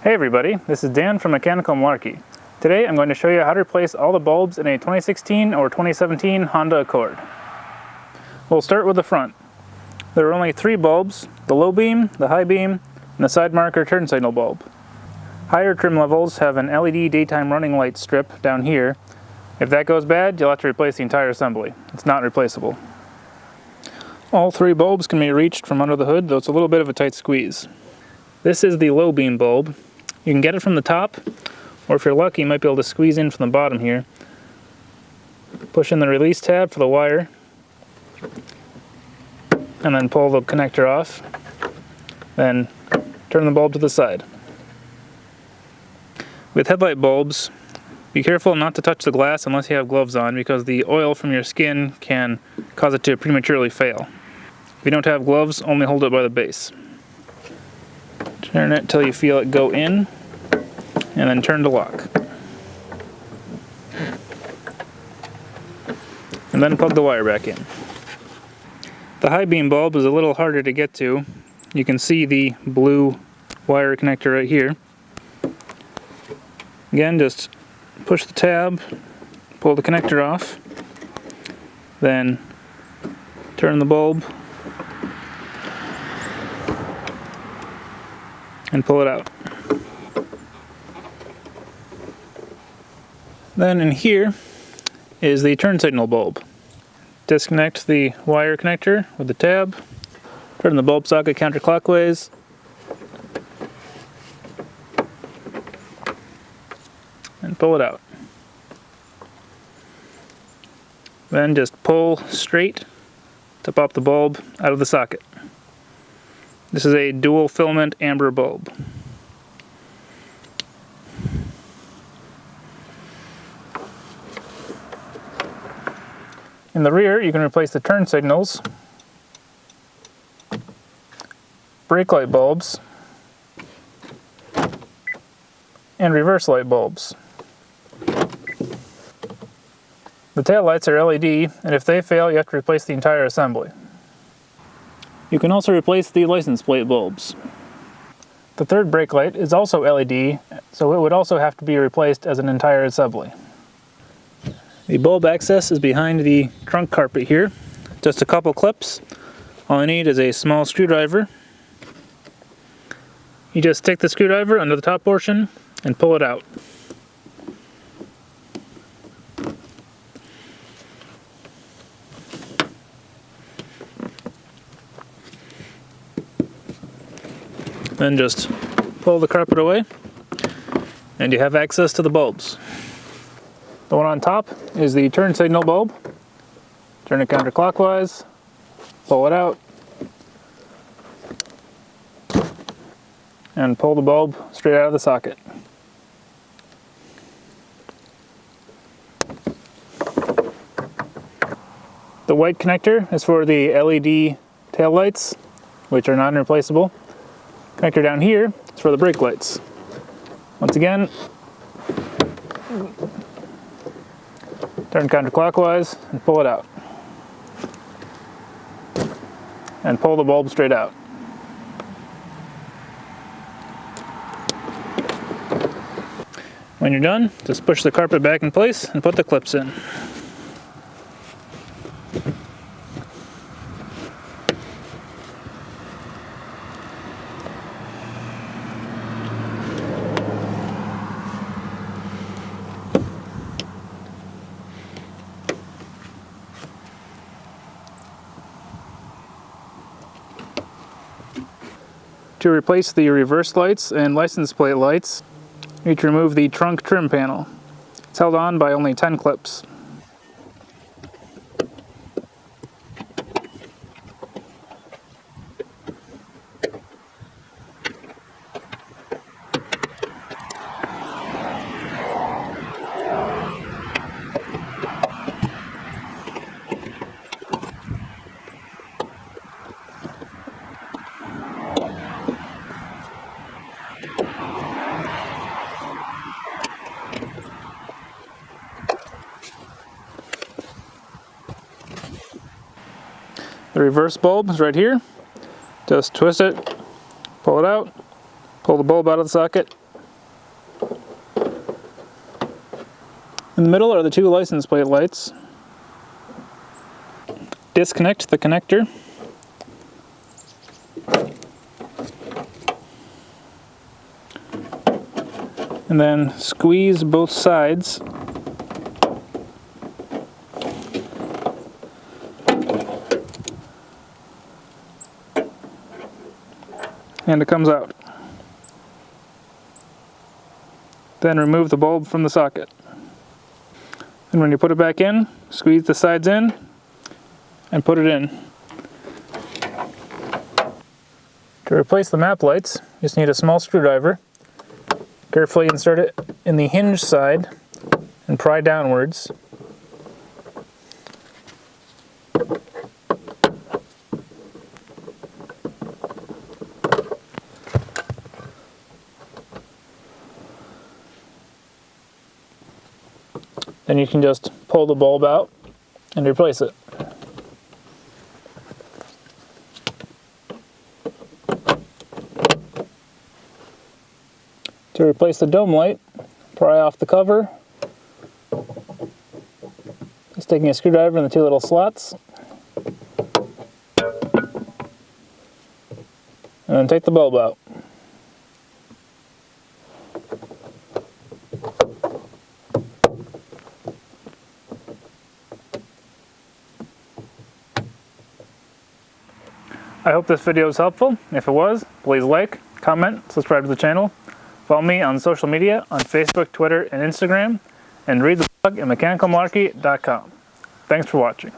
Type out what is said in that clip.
Hey everybody, this is Dan from Mechanical Malarkey. Today I'm going to show you how to replace all the bulbs in a 2016 or 2017 Honda Accord. We'll start with the front. There are only 3 bulbs: the low beam, the high beam, and the side marker turn signal bulb. Higher trim levels have an LED daytime running light strip down here. If that goes bad, you'll have to replace the entire assembly. It's not replaceable. All 3 bulbs can be reached from under the hood, though it's a little bit of a tight squeeze. This is the low beam bulb. You can get it from the top, or if you're lucky, you might be able to squeeze in from the bottom here. Push in the release tab for the wire, and then pull the connector off. Then turn the bulb to the side. With headlight bulbs, be careful not to touch the glass unless you have gloves on, because the oil from your skin can cause it to prematurely fail. If you don't have gloves, only hold it by the base. Turn it till you feel it go in, and then turn to lock. And then plug the wire back in. The high beam bulb is a little harder to get to. You can see the blue wire connector right here. Again, just push the tab, pull the connector off, then turn the bulb and pull it out. Then in here is the turn signal bulb. Disconnect the wire connector with the tab, turn the bulb socket counterclockwise, and pull it out. Then just pull straight to pop the bulb out of the socket. This is a dual filament amber bulb. In the rear, you can replace the turn signals, brake light bulbs, and reverse light bulbs. The tail lights are LED, and if they fail, you have to replace the entire assembly. You can also replace the license plate bulbs. The third brake light is also LED, so it would also have to be replaced as an entire assembly. The bulb access is behind the trunk carpet here. Just a couple clips. All I need is a small screwdriver. You just stick the screwdriver under the top portion and pull it out. Then just pull the carpet away, and you have access to the bulbs. The one on top is the turn signal bulb. Turn it counterclockwise, pull it out, and pull the bulb straight out of the socket. The white connector is for the LED tail lights, which are non-replaceable. Connector down here is for the brake lights. Once again, turn counterclockwise and pull it out. And pull the bulb straight out. When you're done, just push the carpet back in place and put the clips in. To replace the reverse lights and license plate lights, you need to remove the trunk trim panel. It's held on by only 10 clips. The reverse bulb is right here. Just twist it, pull it out, pull the bulb out of the socket, In the middle are the two license plate lights. Disconnect the connector. And then squeeze both sides. And it comes out. Then remove the bulb from the socket. And when you put it back in, squeeze the sides in and put it in. To replace the map lights, you just need a small screwdriver. Carefully insert it in the hinge side and pry downwards. Then you can just pull the bulb out and replace it. To replace the dome light, pry off the cover. Just taking a screwdriver in the two little slots. And then take the bulb out. I hope this video was helpful. If it was, please like, comment, subscribe to the channel. Follow me on social media on Facebook, Twitter, and Instagram, and read the blog at mechanicalmalarkey.com. Thanks for watching.